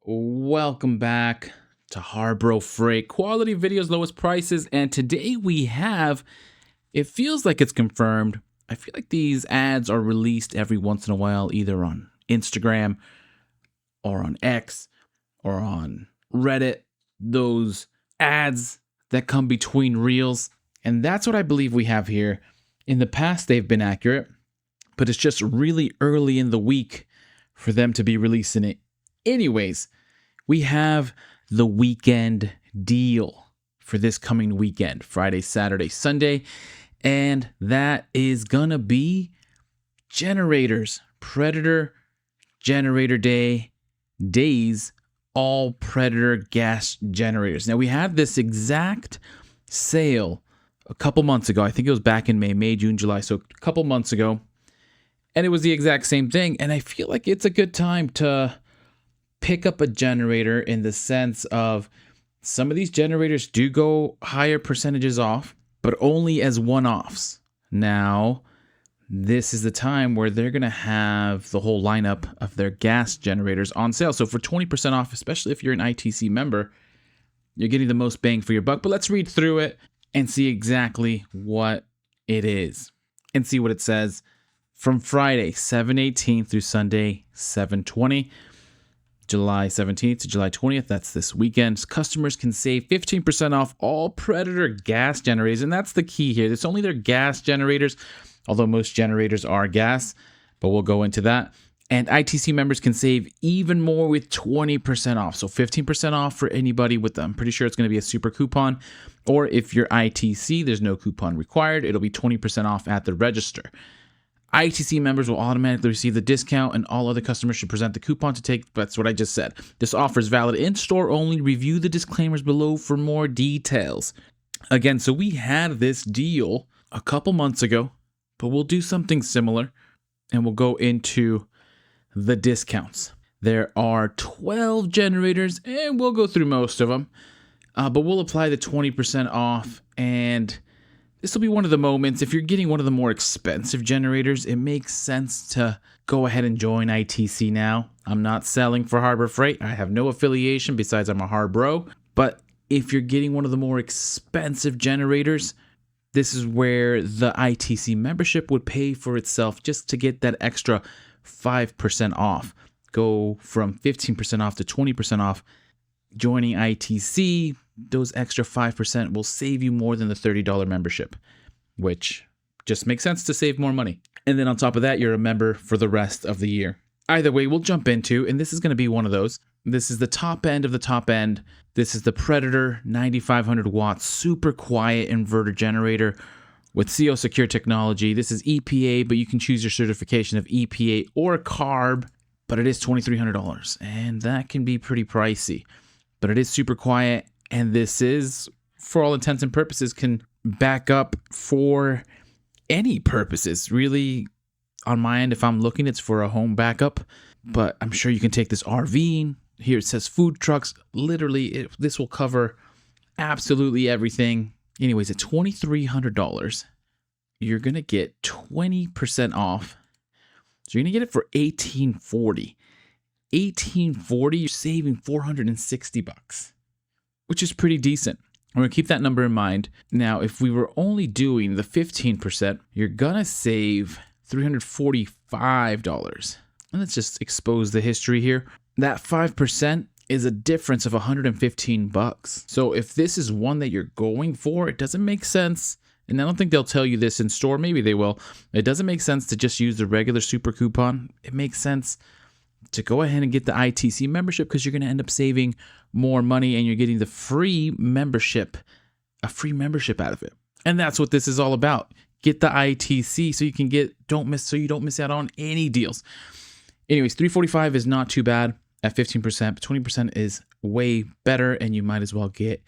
Welcome back to HARBRO Freight. Quality videos, lowest prices. And today we have, it feels like it's confirmed. I feel like these ads are released every once in a while, either on Instagram or on X or on Reddit. Those ads that come between reels. And that's what I believe we have here. In the past, they've been accurate, but it's just really early in the week for them to be releasing it. Anyways, we have the weekend deal for this coming weekend, Friday, Saturday, Sunday, and that is gonna be generators, Predator Generator days, all Predator gas generators. Now we had this exact sale a couple months ago. I think it was back in May, June, July, so a couple months ago. And it was the exact same thing. And I feel like it's a good time to pick up a generator in the sense of some of these generators do go higher percentages off, but only as one-offs. Now, this is the time where they're going to have the whole lineup of their gas generators on sale. So for 20% off, especially if you're an ITC member, you're getting the most bang for your buck. But let's read through it and see exactly what it is and see what it says. From Friday, 7/18 through Sunday, 7/20, July 17th to July 20th, that's this weekend, customers can save 15% off all Predator gas generators. And that's the key here. It's only their gas generators, although most generators are gas, but we'll go into that. And ITC members can save even more with 20% off. So 15% off for anybody with them. I'm pretty sure it's going to be a super coupon. Or if you're ITC, there's no coupon required. It'll be 20% off at the register. ITC members will automatically receive the discount, and all other customers should present the coupon to take. That's what I just said. This offer is valid in-store only. Review the disclaimers below for more details. Again, so we had this deal a couple months ago, but we'll do something similar, and we'll go into the discounts. There are 12 generators, and we'll go through most of them, but we'll apply the 20% off, and this will be one of the moments, if you're getting one of the more expensive generators, it makes sense to go ahead and join ITC now. I'm not selling for Harbor Freight. I have no affiliation besides I'm a HARBRO. But if you're getting one of the more expensive generators, this is where the ITC membership would pay for itself just to get that extra 5% off. Go from 15% off to 20% off. Joining ITC, those extra 5% will save you more than the $30 membership, which just makes sense to save more money. And then on top of that, you're a member for the rest of the year. Either way, we'll jump into, and this is going to be one of those. This is the top end of the top end. This is the Predator 9500 watt super quiet inverter generator with COCure technology. This is EPA, but you can choose your certification of EPA or CARB, but it is $2,300, and that can be pretty pricey. But it is super quiet, and this is, for all intents and purposes, can back up for any purposes. Really, on my end, if I'm looking, it's for a home backup, but I'm sure you can take this RVing. Here it says food trucks. Literally, this will cover absolutely everything. Anyways, at $2,300, you're going to get 20% off. So you're going to get it for $1,840. $1,840, you're saving $460, which is pretty decent. I'm going to keep that number in mind. Now, if we were only doing the 15%, you're going to save $345. And let's just expose the history here. That 5% is a difference of $115. So if this is one that you're going for, it doesn't make sense. And I don't think they'll tell you this in store. Maybe they will. It doesn't make sense to just use the regular super coupon. It makes sense to go ahead and get the ITC membership because you're going to end up saving more money and you're getting the free membership, a free membership out of it. And that's what this is all about. Get the ITC so you can you don't miss out on any deals. Anyways, $345 is not too bad at 15%, but 20% is way better, and you might as well get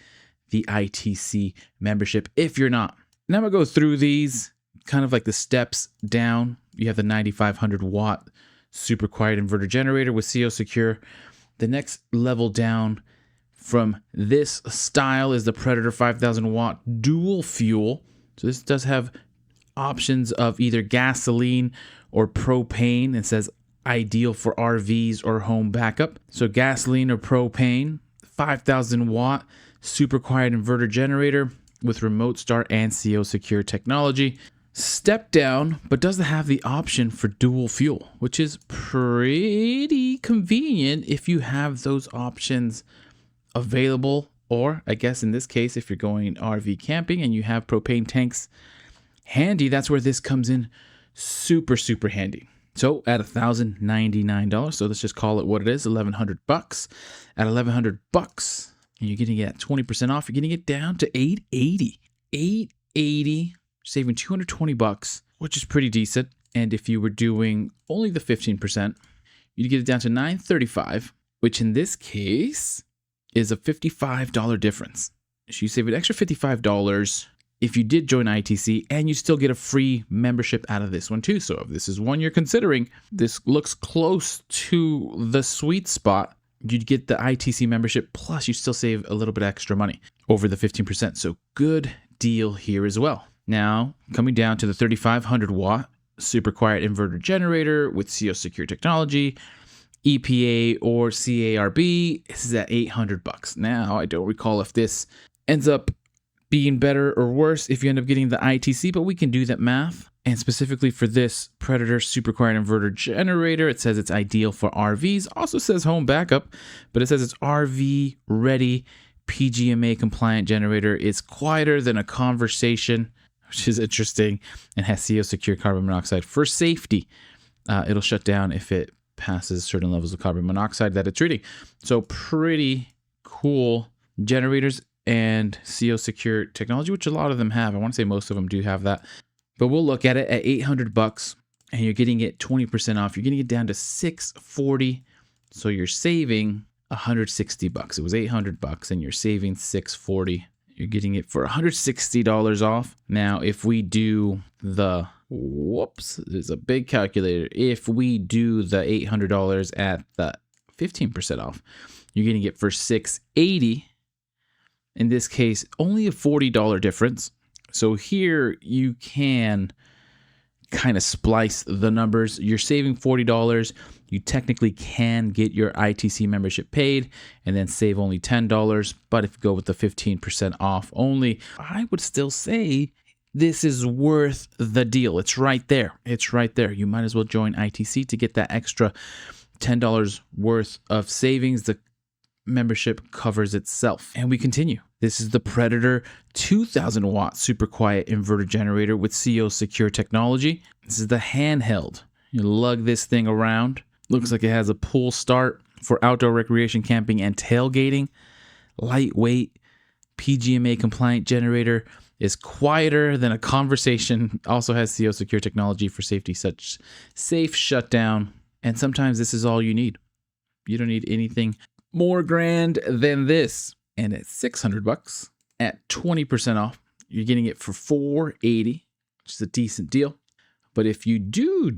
the ITC membership if you're not. Now I'm going to go through these kind of like the steps down. You have the 9500 watt super quiet inverter generator with COCure. The next level down from this style is the Predator 5000 watt dual fuel. So this does have options of either gasoline or propane. It says ideal for RVs or home backup. So gasoline or propane, 5,000 watt, super quiet inverter generator with remote start and COCure technology. Step down, but doesn't have the option for dual fuel, which is pretty convenient if you have those options available. Or I guess in this case, if you're going RV camping and you have propane tanks handy, that's where this comes in super, super handy. So at $1,099, so let's just call it what it is, $1,100. At $1,100, and you're getting it at 20% off, you're getting it down to $880. $880, saving $220, which is pretty decent. And if you were doing only the 15%, you'd get it down to $935, which in this case is a $55 difference. So you save an extra $55 if you did join ITC, and you still get a free membership out of this one too. So if this is one you're considering, this looks close to the sweet spot. You'd get the ITC membership, plus you still save a little bit extra money over the 15%. So good deal here as well. Now, coming down to the 3,500 watt super quiet inverter generator with COCure technology, EPA or CARB, this is at $800. Now, I don't recall if this ends up being better or worse if you end up getting the ITC, but we can do that math. And specifically for this Predator super quiet inverter generator, it says it's ideal for RVs. Also says home backup, but it says it's RV ready, PGMA compliant generator. It's quieter than a conversation, which is interesting, and has COCure carbon monoxide for safety. It'll shut down if it passes certain levels of carbon monoxide that it's reading. So pretty cool generators and COCure technology, which a lot of them have. I want to say most of them do have that. But we'll look at it at $800, and you're getting it 20% off. You're getting it down to $640. So you're saving $160. It was $800 and you're saving $640. You're getting it for $160 off. Now, if we do the, there's a big calculator. If we do the $800 at the 15% off, you're getting it for $680. In this case, only a $40 difference. So here you can kind of splice the numbers. You're saving $40. You technically can get your ITC membership paid and then save only $10. But if you go with the 15% off only, I would still say this is worth the deal. It's right there. It's right there. You might as well join ITC to get that extra $10 worth of savings. The membership covers itself. And we continue. This is the Predator 2,000 watt super quiet inverter generator with COCure technology. This is the handheld. You lug this thing around. Looks like it has a pull start for outdoor recreation, camping, and tailgating. Lightweight, PGMA compliant generator. Is quieter than a conversation. Also has COCure technology for safety, such safe shutdown. And sometimes this is all you need. You don't need anything more grand than this. And at $600 at 20% off, you're getting it for $480, which is a decent deal. But if you do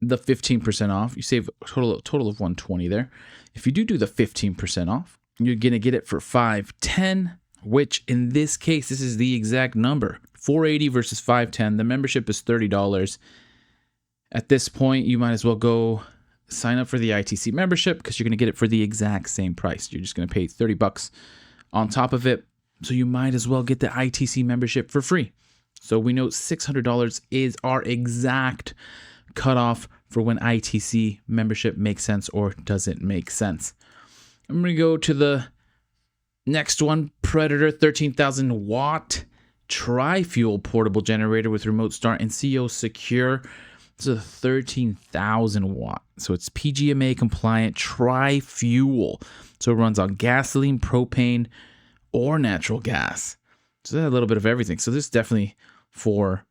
the 15% off, you save a total of $120 there. If you do the 15% off, you're gonna get it for $510, which in this case, this is the exact number. $480 versus $510. The membership is $30. At this point, you might as well go sign up for the ITC membership because you're going to get it for the exact same price. You're just going to pay $30 on top of it. So you might as well get the ITC membership for free. So we know $600 is our exact cutoff for when ITC membership makes sense or doesn't make sense. I'm going to go to the next one, Predator 13,000 watt tri-fuel portable generator with remote start and COCure. This is a 13,000 watt. So it's PGMA compliant tri-fuel. So it runs on gasoline, propane, or natural gas. So that's a little bit of everything. So this is definitely for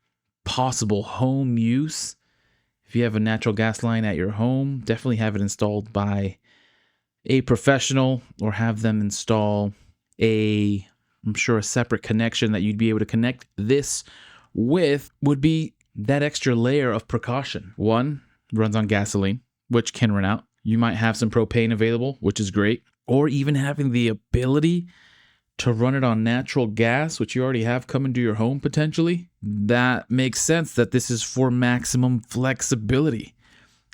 possible home use. If you have a natural gas line at your home, definitely have it installed by a professional or have them install I'm sure a separate connection that you'd be able to connect this with would be that extra layer of precaution. One, runs on gasoline, which can run out. You might have some propane available, which is great. Or even having the ability to run it on natural gas, which you already have coming to your home potentially. That makes sense that this is for maximum flexibility.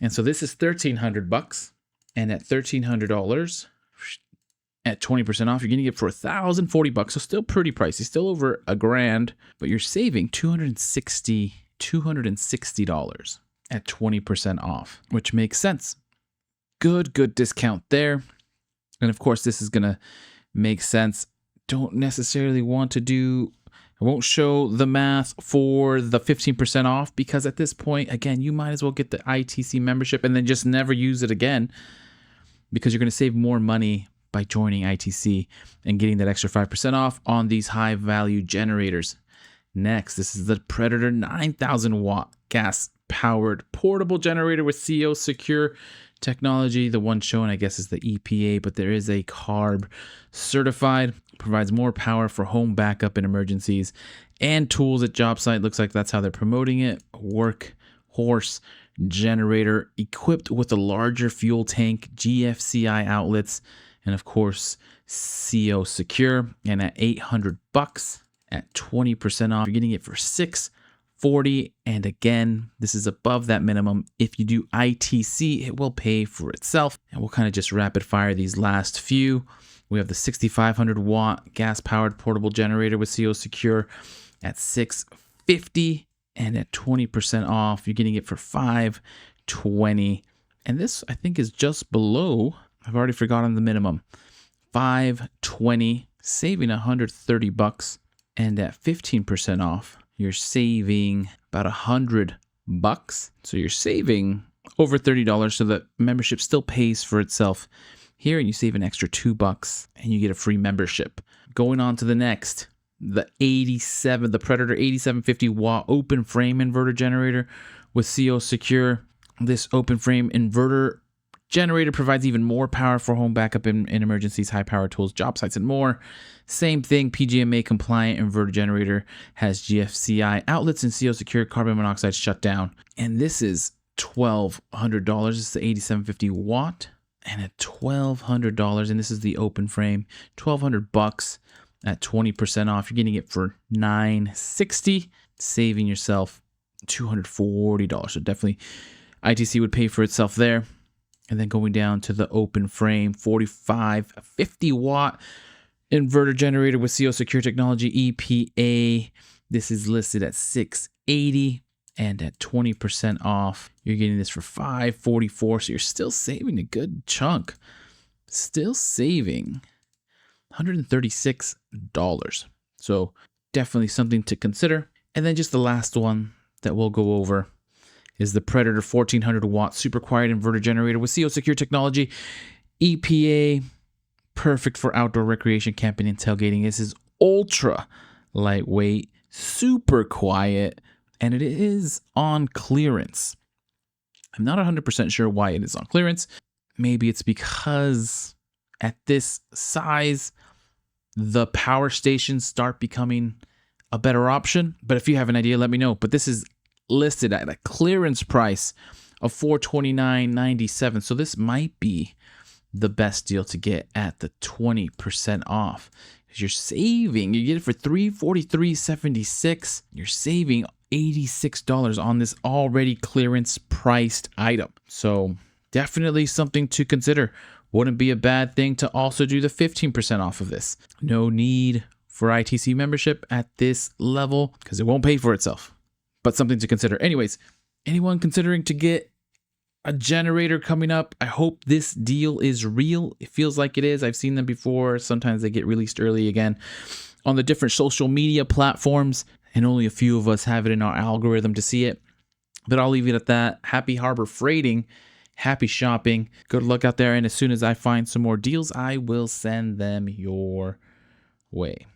And so this is $1,300, and at $1,300 at 20% off, you're getting it for $1,040. So still pretty pricey, still over $1,000, but you're saving $260 at 20% off, which makes sense. Good discount there. And of course, this is gonna make sense. Don't necessarily want to do, I won't show the math for the 15% off, because at this point, again, you might as well get the ITC membership and then just never use it again, because you're going to save more money by joining ITC and getting that extra 5% off on these high value generators. Next, this is the Predator 9,000 watt gas powered portable generator with COCure technology. The one shown, I guess, is the EPA, but there is a CARB certified. Provides more power for home backup in emergencies and tools at job site. Looks like that's how they're promoting it. Workhorse generator equipped with a larger fuel tank, GFCI outlets, and of course COCure. And at $800 at 20% off, you're getting it for $640. And again, this is above that minimum. If you do ITC, it will pay for itself. And we'll kind of just rapid fire these last few. We have the 6,500 watt gas powered portable generator with COCure at $650, and at 20% off, you're getting it for $520. And this, I think, is just below, I've already forgotten the minimum, $520, saving $130. And at 15% off, you're saving about $100. So you're saving over $30. So the membership still pays for itself here, and you save an extra $2 and you get a free membership. Going on to the next, the Predator 8750 watt open frame inverter generator with COCure. This open frame inverter generator provides even more power for home backup in emergencies, high power tools, job sites, and more. Same thing, PGMA compliant inverter generator, has GFCI outlets and COCure carbon monoxide shutdown. And this is $1,200. It's the 8750 watt. And at $1,200, and this is the open frame, $1,200 at 20% off. You're getting it for $960, saving yourself $240. So definitely ITC would pay for itself there. And then going down to the open frame, 4550 watt inverter generator with COCure technology, EPA. This is listed at $680. And at 20% off, you're getting this for $544. So you're still saving a good chunk. Still saving $136. So definitely something to consider. And then just the last one that we'll go over is the Predator 1400 watt super quiet inverter generator with COCure technology, EPA, perfect for outdoor recreation, camping, and tailgating. This is ultra lightweight, super quiet, and it is on clearance. I'm not 100% sure why it is on clearance. Maybe it's because at this size, the power stations start becoming a better option. But if you have an idea, let me know. But this is listed at a clearance price of $429.97. So this might be the best deal to get at the 20% off. Because you're saving, you get it for $343.76. You're saving $86 on this already clearance priced item. So definitely something to consider. Wouldn't be a bad thing to also do the 15% off of this. No need for ITC membership at this level because it won't pay for itself, but something to consider. Anyways, anyone considering to get a generator coming up, I hope this deal is real. It feels like it is. I've seen them before. Sometimes they get released early again on the different social media platforms, and only a few of us have it in our algorithm to see it. But I'll leave it at that. Happy Harbor freighting. Happy shopping. Good luck out there. And as soon as I find some more deals, I will send them your way.